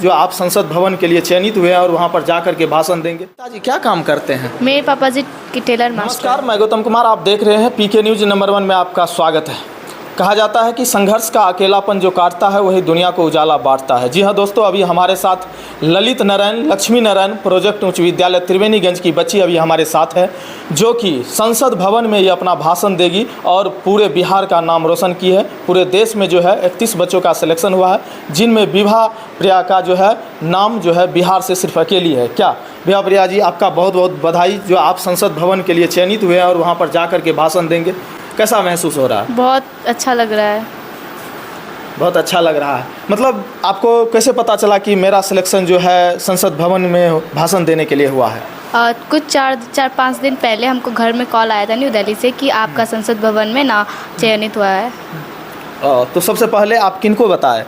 जो आप संसद भवन के लिए चयनित हुए हैं और वहां पर जाकर के भाषण देंगे। पिताजी क्या काम करते हैं? मेरे पापा जी की टेलर मास्टर। नमस्कार, मैं गौतम कुमार, आप देख रहे हैं पीके न्यूज नंबर 1 में आपका स्वागत है। कहा जाता है कि संघर्ष का अकेलापन जो काटता है वही दुनिया को उजाला बांटता है। जी हाँ दोस्तों, अभी हमारे साथ ललित नारायण लक्ष्मी नारायण प्रोजेक्ट उच्च विद्यालय त्रिवेणीगंज की बच्ची अभी हमारे साथ है, जो कि संसद भवन में ये अपना भाषण देगी और पूरे बिहार का नाम रोशन की है। पूरे देश में जो है 31 बच्चों का सिलेक्शन हुआ है, जिनमें विभा प्रिया का जो है नाम जो है बिहार से सिर्फ अकेली है। क्या विभा प्रिया जी, आपका बहुत बहुत बधाई, जो आप संसद भवन के लिए चयनित हुए हैं और वहाँ पर जा कर के भाषण देंगे। कैसा महसूस हो रहा है? बहुत अच्छा लग रहा है। बहुत अच्छा लग रहा है। मतलब आपको कैसे पता चला कि मेरा सिलेक्शन जो है संसद भवन में भाषण देने के लिए हुआ है? कुछ चार पाँच दिन पहले हमको घर में कॉल आया था न्यू दिल्ली से कि आपका संसद भवन में ना चयनित हुआ है। तो सबसे पहले आप किनको बताए?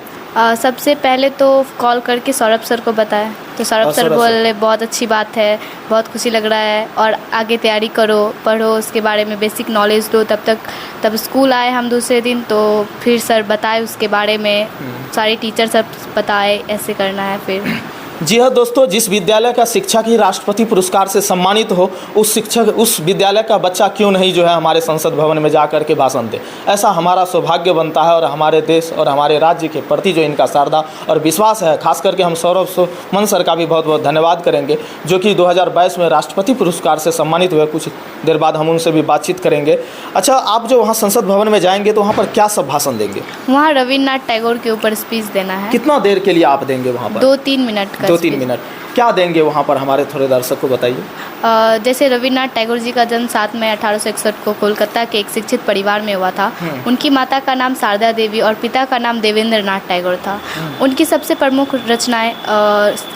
सबसे पहले तो कॉल करके सौरभ सर को बताया, तो सौरभ सर बोले बहुत अच्छी बात है, बहुत खुशी लग रहा है और आगे तैयारी करो, पढ़ो, उसके बारे में बेसिक नॉलेज लो। तब स्कूल आए हम दूसरे दिन, तो फिर सर बताए उसके बारे में, सारे टीचर सब बताए ऐसे करना है। फिर जी हाँ दोस्तों, जिस विद्यालय का शिक्षक ही राष्ट्रपति पुरस्कार से सम्मानित हो, उस विद्यालय का बच्चा क्यों नहीं जो है हमारे संसद भवन में जा कर के भाषण दे। ऐसा हमारा सौभाग्य बनता है और हमारे देश और हमारे राज्य के प्रति जो इनका श्रद्धा और विश्वास है, खास करके हम सौरभ सुमन सर का भी बहुत बहुत धन्यवाद करेंगे, जो कि 2022 में राष्ट्रपति पुरस्कार से सम्मानित हुए। कुछ देर बाद हम उनसे भी बातचीत करेंगे। अच्छा, आप जो वहाँ संसद भवन में जाएंगे तो वहाँ पर क्या सब भाषण देंगे? वहाँ रविन्द्रनाथ टैगोर के ऊपर स्पीच देना है। कितना देर के लिए आप देंगे वहाँ पर? 2-3 मिनट का। 2-3 मिनट क्या देंगे वहाँ पर, हमारे थोड़े दर्शक को बताइए। जैसे रविन्द्रनाथ टैगोर जी का जन्म 7 मई 1861 को कोलकाता के एक शिक्षित परिवार में हुआ था। उनकी माता का नाम शारदा देवी और पिता का नाम देवेंद्र नाथ टैगोर था। उनकी सबसे प्रमुख रचनाएं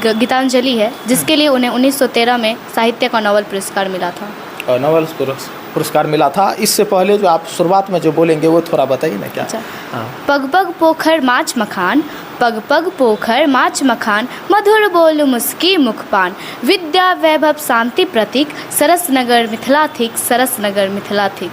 गीतांजलि है, जिसके लिए उन्हें 1913 में साहित्य का नोबेल पुरस्कार मिला था। नोबेल पुरस्कार मिला था। इससे पहले जो आप शुरुआत में जो बोलेंगे वो थोड़ा बताइए ना। क्या? अच्छा। पग पग पोखर माछ मखान, पग पग पोखर माछ मखान, मधुर बोल मुस्की मुखपान, विद्या वैभव शांति प्रतीक, सरस नगर मिथिला थिक, सरस नगर मिथिला थिक।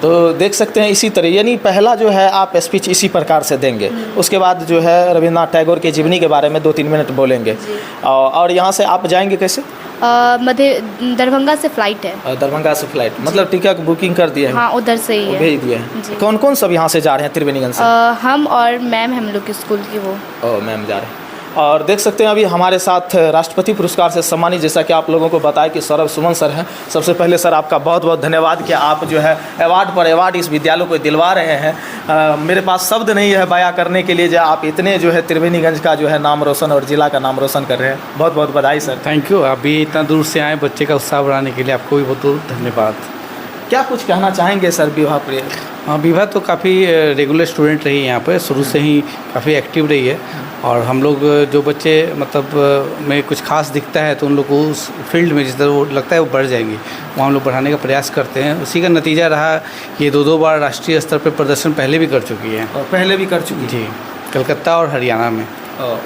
तो देख सकते हैं इसी तरह, यानी पहला जो है आप स्पीच इसी प्रकार से देंगे, उसके बाद जो है रविन्द्रनाथ टैगोर के जीवनी के बारे में 2-3 मिनट बोलेंगे। और यहाँ से आप जाएंगे कैसे? दरभंगा से फ्लाइट है। दरभंगा से फ्लाइट, मतलब टिकट बुकिंग कर दिए हैं? हाँ, उधर से ही है, भेज दिए हैं। कौन कौन सब यहाँ से जा रहे हैं त्रिवेणीगंज से? हम और मैम, हम लोग के स्कूल की वो। मैम जा रहे हैं। और देख सकते हैं अभी हमारे साथ राष्ट्रपति पुरस्कार से सम्मानित, जैसा कि आप लोगों को बताया कि सौरभ सुमन सर हैं। सबसे पहले सर आपका बहुत बहुत धन्यवाद कि आप जो है अवार्ड पर अवार्ड इस विद्यालय को दिलवा रहे हैं। मेरे पास शब्द नहीं है बयां करने के लिए, जो आप इतने जो है त्रिवेणीगंज का जो है नाम रोशन और जिला का नाम रोशन कर रहे हैं। बहुत बहुत बधाई सर। Thank you. आप भी इतना दूर से आए बच्चे का उत्साह बढ़ाने के लिए, आपको भी बहुत बहुत धन्यवाद। क्या कुछ कहना चाहेंगे सर विभा प्रिया? हाँ, विभा तो काफ़ी रेगुलर स्टूडेंट रही है यहाँ पर, शुरू से ही काफ़ी एक्टिव रही है। और हम लोग जो बच्चे मतलब में कुछ खास दिखता है तो उन लोग को उस फील्ड में जिस तरह वो लगता है वो बढ़ जाएंगी, वो हम लोग बढ़ाने का प्रयास करते हैं। उसी का नतीजा रहा ये 2-2 बार राष्ट्रीय स्तर पर प्रदर्शन पहले भी कर चुकी है। पहले भी कर चुकी जी, कलकत्ता और हरियाणा में।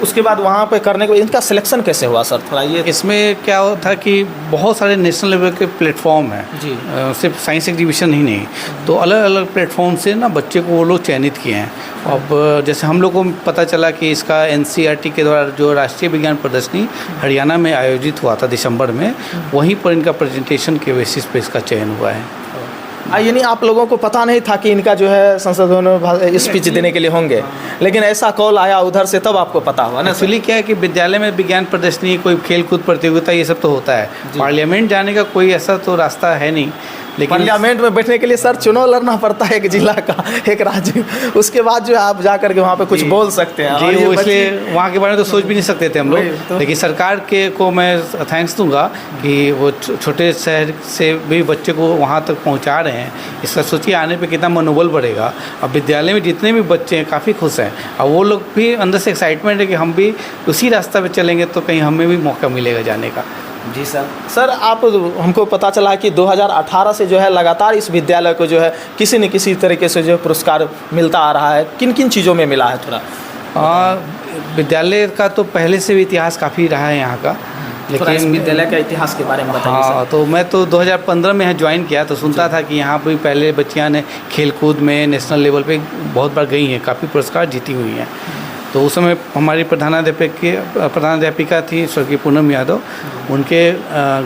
उसके बाद वहाँ पे करने के बाद इनका सिलेक्शन कैसे हुआ सर, थोड़ा ये? इसमें क्या था कि बहुत सारे नेशनल लेवल के प्लेटफॉर्म हैं जी, सिर्फ साइंस एग्जीबिशन ही नहीं, तो अलग अलग प्लेटफॉर्म से ना बच्चे को वो लोग चयनित किए हैं। अब जैसे हम लोग को पता चला कि इसका NCERT के द्वारा जो राष्ट्रीय विज्ञान प्रदर्शनी हरियाणा में आयोजित हुआ था दिसंबर में, वहीं पर इनका प्रेजेंटेशन के बेसिस पे इसका चयन हुआ है। यानी आप लोगों को पता नहीं था कि इनका जो है संसद भवन में स्पीच देने के लिए होंगे, लेकिन ऐसा कॉल आया उधर से तब आपको पता हुआ ना? एक्चुअली क्या है कि विद्यालय में विज्ञान प्रदर्शनी, कोई खेलकूद प्रतियोगिता, ये सब तो होता है। पार्लियामेंट जाने का कोई ऐसा तो रास्ता है नहीं, लेकिन पार्लियामेंट में बैठने के लिए सर चुनाव लड़ना पड़ता है, एक जिला का, एक राज्य, उसके बाद जो है आप जा करके वहाँ पे कुछ बोल सकते हैं। जी, वो इसलिए वहाँ के बारे में तो सोच भी नहीं सकते थे हम लोग। लेकिन सरकार के को मैं थैंक्स दूंगा कि वो छोटे शहर से भी बच्चे को वहाँ तक पहुँचा रहे हैं। इसका सोचिए आने पे कितना मनोबल बढ़ेगा। अब विद्यालय में जितने भी बच्चे हैं काफ़ी खुश हैं, और वो लोग भी अंदर से एक्साइटमेंट है कि हम भी उसी रास्ते पे चलेंगे तो कहीं हमें भी मौका मिलेगा जाने का। जी सर आप हमको पता चला कि 2018 से जो है लगातार इस विद्यालय को जो है किसी न किसी तरीके से जो पुरस्कार मिलता आ रहा है। किन किन चीज़ों में मिला है थोड़ा? विद्यालय का तो पहले से भी इतिहास काफ़ी रहा है यहाँ का, लेकिन विद्यालय के इतिहास के बारे में बताइए। हाँ, तो मैं तो 2015 में यहाँ ज्वाइन किया, तो सुनता था कि यहाँ पर पहले बच्चियाँ ने खेलकूद में नेशनल लेवल पे बहुत बार गई हैं, काफ़ी पुरस्कार जीती हुई हैं। तो उस समय हमारी प्रधानाध्यापिका थी स्वर्गीय पूनम यादव, उनके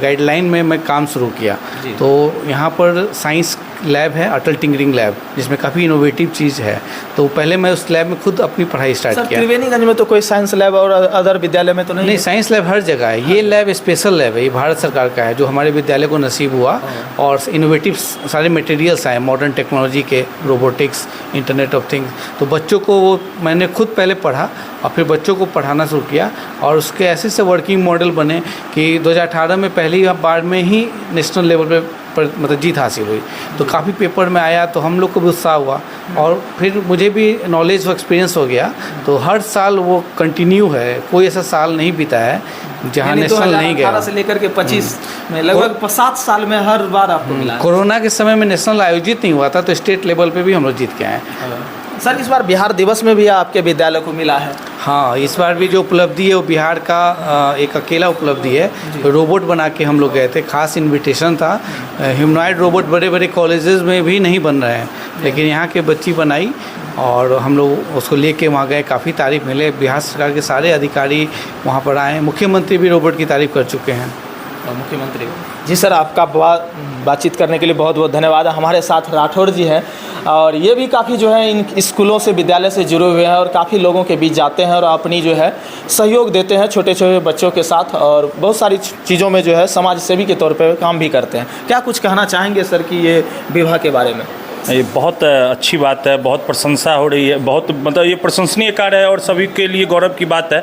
गाइडलाइन में मैं काम शुरू किया। तो यहाँ पर साइंस लैब है, अटल टिंकरिंग लैब, जिसमें काफ़ी इनोवेटिव चीज़ है। तो पहले मैं उस लैब में खुद अपनी पढ़ाई स्टार्ट किया। त्रिवेणीगंज में तो कोई साइंस लैब और अदर विद्यालय में तो नहीं? साइंस लैब हर जगह है। ये लैब स्पेशल लैब है, ये भारत सरकार का है, जो हमारे विद्यालय को नसीब हुआ। और इनोवेटिव सारे मटेरियल्स आए, मॉडर्न टेक्नोलॉजी के, रोबोटिक्स, इंटरनेट ऑफ थिंग्स। तो बच्चों को वो मैंने खुद पहले पढ़ा और फिर बच्चों को पढ़ाना शुरू किया, और उसके ऐसे से वर्किंग मॉडल बने कि 2018 में पहली बार में ही नेशनल लेवल पर मतलब जीत हासिल हुई। तो काफ़ी पेपर में आया, तो हम लोग को भी उत्साह हुआ, और फिर मुझे भी नॉलेज और एक्सपीरियंस हो गया। तो हर साल वो कंटिन्यू है, कोई ऐसा साल नहीं बीता है जहाँ नेशनल नहीं गया। 2018 से लेकर के 25 में लगभग 7 साल में हर बार आपको मिला। कोरोना के समय में नेशनल आयोजित नहीं हुआ था, तो स्टेट लेवल पे भी हम लोग जीत के आए। सर, इस बार बिहार दिवस में भी आपके विद्यालय को मिला है? हाँ, इस बार भी जो उपलब्धि है वो बिहार का एक अकेला उपलब्धि है। रोबोट बना के हम लोग गए थे, खास इनविटेशन था। ह्यूमनॉइड रोबोट बड़े बड़े कॉलेजेस में भी नहीं बन रहे हैं, लेकिन यहाँ के बच्ची बनाई और हम लोग उसको लेके वहाँ गए। काफ़ी तारीफ मिले, बिहार सरकार के सारे अधिकारी वहाँ पर आए। मुख्यमंत्री भी रोबोट की तारीफ कर चुके हैं। मुख्यमंत्री जी, सर आपका बातचीत करने के लिए बहुत बहुत धन्यवाद। हमारे साथ राठौर जी हैं, और ये भी काफ़ी जो है इन स्कूलों से, विद्यालय से जुड़े हुए हैं, और काफ़ी लोगों के बीच जाते हैं और अपनी जो है सहयोग देते हैं छोटे छोटे बच्चों के साथ, और बहुत सारी चीज़ों में जो है समाज सेवी के तौर पर काम भी करते हैं। क्या कुछ कहना चाहेंगे सर कि ये विवाह के बारे में? ये बहुत अच्छी बात है, बहुत प्रशंसा हो रही है, बहुत मतलब ये प्रशंसनीय कार्य है, और सभी के लिए गौरव की बात है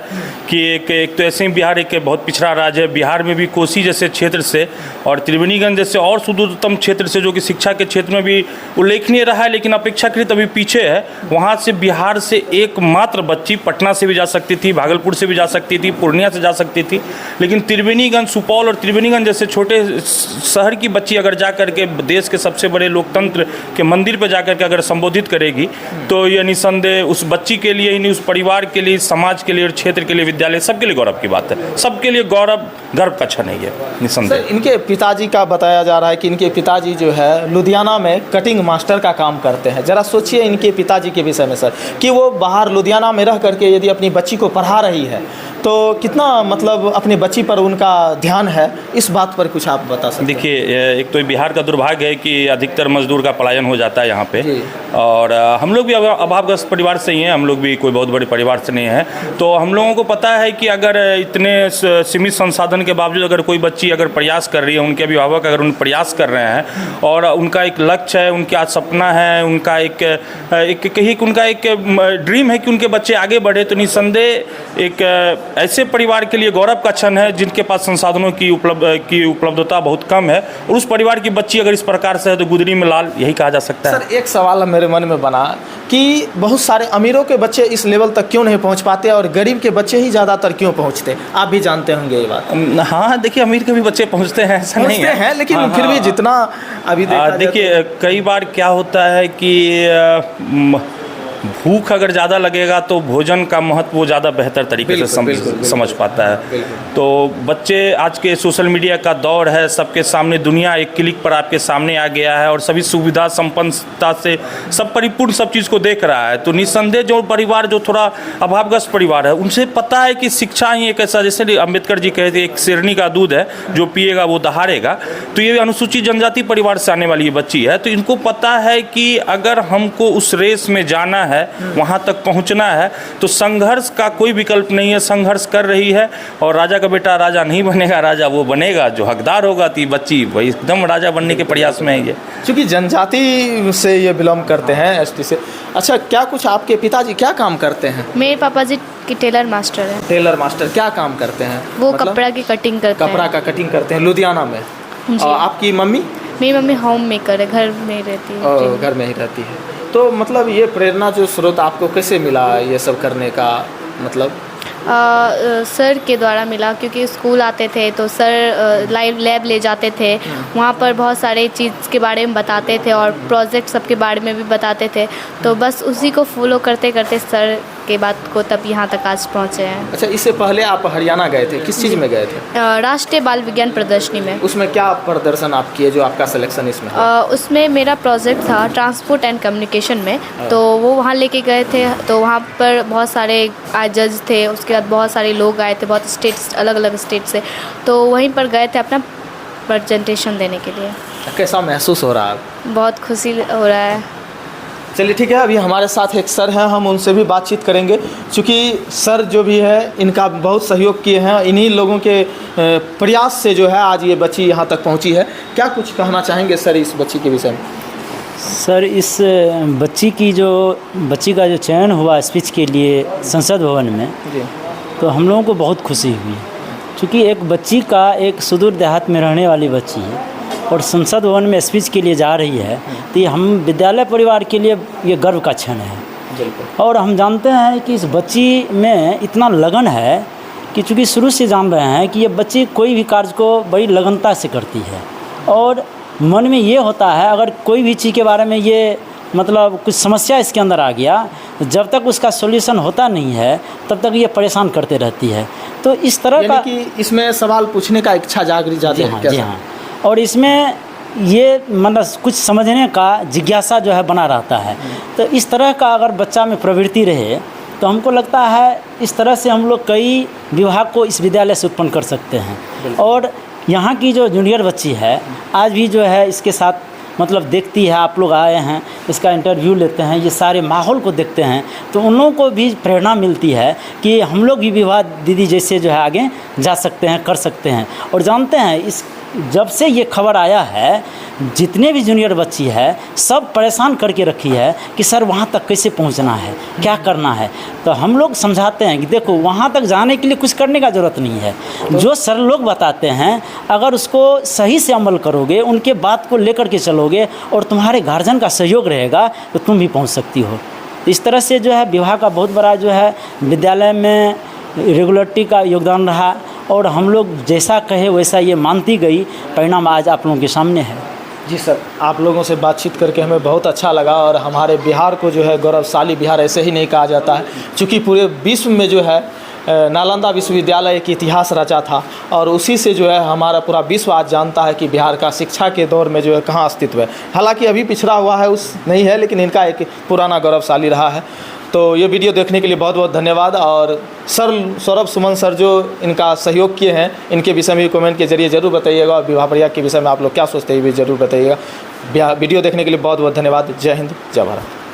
कि एक तो ऐसे ही बिहार एक बहुत पिछड़ा राज्य है। बिहार में भी कोसी जैसे क्षेत्र से और त्रिवेणीगंज जैसे और सुदूरतम क्षेत्र से, जो कि शिक्षा के क्षेत्र में भी उल्लेखनीय रहा है, लेकिन अपेक्षाकृत अभी पीछे है। वहाँ से बिहार से एकमात्र बच्ची पटना से भी जा सकती थी, भागलपुर से भी जा सकती थी, पूर्णिया से जा सकती थी, लेकिन त्रिवेणीगंज, सुपौल और त्रिवेणीगंज जैसे छोटे शहर की बच्ची अगर जा करके देश के सबसे बड़े लोकतंत्र के मंदिर पर जाकर के अगर संबोधित करेगी, तो ये निसंदेह उस बच्ची के लिए ही नहीं, उस परिवार के लिए, समाज के लिए और क्षेत्र के लिए, विद्यालय सबके लिए गौरव की बात है। सबके लिए गर्व का क्षण है ये, निसंदेह। इनके पिताजी का बताया जा रहा है कि इनके पिताजी जो है लुधियाना में कटिंग मास्टर का काम करते हैं। ज़रा सोचिए इनके पिताजी के विषय में सर, कि वो बाहर लुधियाना में रह करके यदि अपनी बच्ची को पढ़ा रही है, तो कितना मतलब अपनी बच्ची पर उनका ध्यान है, इस बात पर कुछ आप बता सकते हैं? देखिए, एक तो बिहार का दुर्भाग्य है कि अधिकतर मजदूर का पलायन हो जाता है यहाँ पे, और हम लोग भी अभावग्रस्त परिवार से ही हैं, हम लोग भी कोई बहुत बड़े परिवार से नहीं हैं। तो हम लोगों को पता है कि अगर इतने सीमित संसाधन के बावजूद अगर कोई बच्ची अगर प्रयास कर रही है, उनके अभिभावक अगर उन प्रयास कर रहे हैं, और उनका एक लक्ष्य है, उनका सपना है, उनका उनका एक ड्रीम है कि उनके बच्चे आगे बढ़े, तो निसंदेह एक ऐसे परिवार के लिए गौरव का क्षण है जिनके पास संसाधनों की उपलब्धता बहुत कम है, और उस परिवार की बच्ची अगर इस प्रकार से है तो गुदरी में लाल, यही कहा जा सकता है। सर, एक सवाल मेरे मन में बना कि बहुत सारे अमीरों के बच्चे इस लेवल तक क्यों नहीं पहुंच पाते और गरीब के बच्चे ही ज़्यादातर क्यों पहुंचते? आप भी जानते होंगे ये बात। हाँ, देखिए, अमीर के भी बच्चे पहुंचते हैं, ऐसा नहीं है, लेकिन फिर भी जितना अभी देखिए, कई बार क्या होता है कि भूख अगर ज़्यादा लगेगा तो भोजन का महत्व वो ज़्यादा बेहतर तरीके से समझ पाता है। तो बच्चे, आज के सोशल मीडिया का दौर है, सबके सामने दुनिया एक क्लिक पर आपके सामने आ गया है, और सभी सुविधा संपन्नता से सब परिपूर्ण सब चीज़ को देख रहा है। तो निसंदेह जो परिवार जो थोड़ा अभावग्रस्त परिवार है, उनसे पता है कि शिक्षा ही एक ऐसा, जैसे अम्बेडकर जी कहते हैं, एक शेरनी का दूध है, जो पिएगा वो दहाड़ेगा। तो ये अनुसूचित जनजाति परिवार से आने वाली ये बच्ची है, तो इनको पता है कि अगर हमको उस रेस में जाना है, वहाँ तक पहुँचना है, तो संघर्ष का कोई विकल्प नहीं है। संघर्ष कर रही है, और राजा का बेटा राजा नहीं बनेगा, राजा वो बनेगा जो हकदार होगा। तो बच्ची वही एकदम राजा बनने के प्रयास में है ये, क्योंकि जनजाति से ये बिलोंग करते हैं, एसटी से। अच्छा, क्या कुछ आपके पिताजी क्या काम करते हैं? मेरे पापा जी की टेलर मास्टर है। टेलर मास्टर क्या काम करते हैं? वो मतलब कपड़ा की कटिंग करते हैं। कपड़ा का कटिंग करते हैं लुधियाना में। और आपकी मम्मी? मेरी मम्मी होम मेकर है, घर में रहती है। घर में ही रहती है। तो मतलब ये प्रेरणा जो स्रोत आपको कैसे मिला ये सब करने का? मतलब सर के द्वारा मिला, क्योंकि स्कूल आते थे तो सर लाइव लैब ले जाते थे, वहाँ पर बहुत सारे चीज़ के बारे में बताते थे और प्रोजेक्ट सब के बारे में भी बताते थे। तो बस उसी को फॉलो करते करते सर के बाद को तब यहाँ तक आज पहुँचे हैं। अच्छा, इससे पहले आप हरियाणा गए थे, किस चीज़ में गए थे? राष्ट्रीय बाल विज्ञान प्रदर्शनी में। उसमें क्या प्रदर्शन आप किए जो आपका सिलेक्शन इसमें हुआ? उसमें मेरा प्रोजेक्ट था ट्रांसपोर्ट एंड कम्युनिकेशन में, तो वो वहाँ लेके गए थे। तो वहाँ पर बहुत सारे जज थे, उसके बाद बहुत सारे लोग आए थे, बहुत स्टेट्स, अलग अलग स्टेट से। तो वहीं पर गए थे अपना प्रेजेंटेशन देने के लिए। कैसा महसूस हो रहा है? बहुत खुशी हो रहा है। चलिए ठीक है, अभी हमारे साथ एक सर हैं, हम उनसे भी बातचीत करेंगे, क्योंकि सर जो भी है इनका बहुत सहयोग किए हैं। इन्हीं लोगों के प्रयास से जो है आज ये बच्ची यहाँ तक पहुँची है। क्या कुछ कहना चाहेंगे सर इस बच्ची के विषय में? सर, इस बच्ची का जो चयन हुआ स्पीच के लिए संसद भवन में जी, तो हम लोगों को बहुत खुशी हुई, क्योंकि एक बच्ची का, एक सुदूर देहात में रहने वाली बच्ची है और संसद भवन में स्पीच के लिए जा रही है, तो ये हम विद्यालय परिवार के लिए ये गर्व का क्षण है। और हम जानते हैं कि इस बच्ची में इतना लगन है कि चूँकि शुरू से जान रहे हैं कि ये बच्ची कोई भी कार्य को बड़ी लगनता से करती है और मन में ये होता है अगर कोई भी चीज़ के बारे में ये मतलब कुछ समस्या इसके अंदर आ गया, जब तक उसका सॉल्यूशन होता नहीं है तब तक ये परेशान करते रहती है। तो इस तरह का कि इसमें सवाल पूछने का इच्छा जागृत जाती है। जी हाँ, और इसमें ये मतलब कुछ समझने का जिज्ञासा जो है बना रहता है। तो इस तरह का अगर बच्चा में प्रवृत्ति रहे तो हमको लगता है इस तरह से हम लोग कई विभाग को इस विद्यालय से उत्पन्न कर सकते हैं। और यहाँ की जो जूनियर बच्ची है आज भी जो है इसके साथ मतलब देखती है, आप लोग आए हैं, इसका इंटरव्यू लेते हैं, ये सारे माहौल को देखते हैं, तो उन लोगों को भी प्रेरणा मिलती है कि हम लोग भी विवाह दीदी जैसे जो है आगे जा सकते हैं, कर सकते हैं। और जानते हैं इस जब से ये खबर आया है जितने भी जूनियर बच्ची है सब परेशान करके रखी है कि सर वहाँ तक कैसे पहुँचना है, क्या करना है। तो हम लोग समझाते हैं कि देखो वहाँ तक जाने के लिए कुछ करने का ज़रूरत नहीं है, जो सर लोग बताते हैं अगर उसको सही से अमल करोगे, उनके बात को लेकर के चलोगे और तुम्हारे गार्जियन का सहयोग रहेगा तो तुम भी पहुँच सकती हो। इस तरह से जो है विवाह का बहुत बड़ा जो है विद्यालय में रेगुलरिटी का योगदान रहा और हम लोग जैसा कहे वैसा ये मानती गई, परिणाम आज आप लोगों के सामने है। जी सर, आप लोगों से बातचीत करके हमें बहुत अच्छा लगा और हमारे बिहार को जो है गौरवशाली बिहार ऐसे ही नहीं कहा जाता है, क्योंकि पूरे विश्व में जो है नालंदा विश्वविद्यालय एक इतिहास रचा था और उसी से जो है हमारा पूरा विश्व आज जानता है कि बिहार का शिक्षा के दौर में जो है कहाँ अस्तित्व है। हालांकि अभी पिछड़ा हुआ है उस नहीं है, लेकिन इनका एक पुराना गौरवशाली रहा है। तो ये वीडियो देखने के लिए बहुत बहुत धन्यवाद। और सर सौरभ सुमन सर जो इनका सहयोग किए हैं, इनके विषय में भी कमेंट के जरिए ज़रूर बताइएगा और विवाह प्रयाग के विषय में आप लोग क्या सोचते हैं ये भी ज़रूर बताइएगा। वीडियो देखने के लिए बहुत बहुत धन्यवाद। जय हिंद, जय भारत।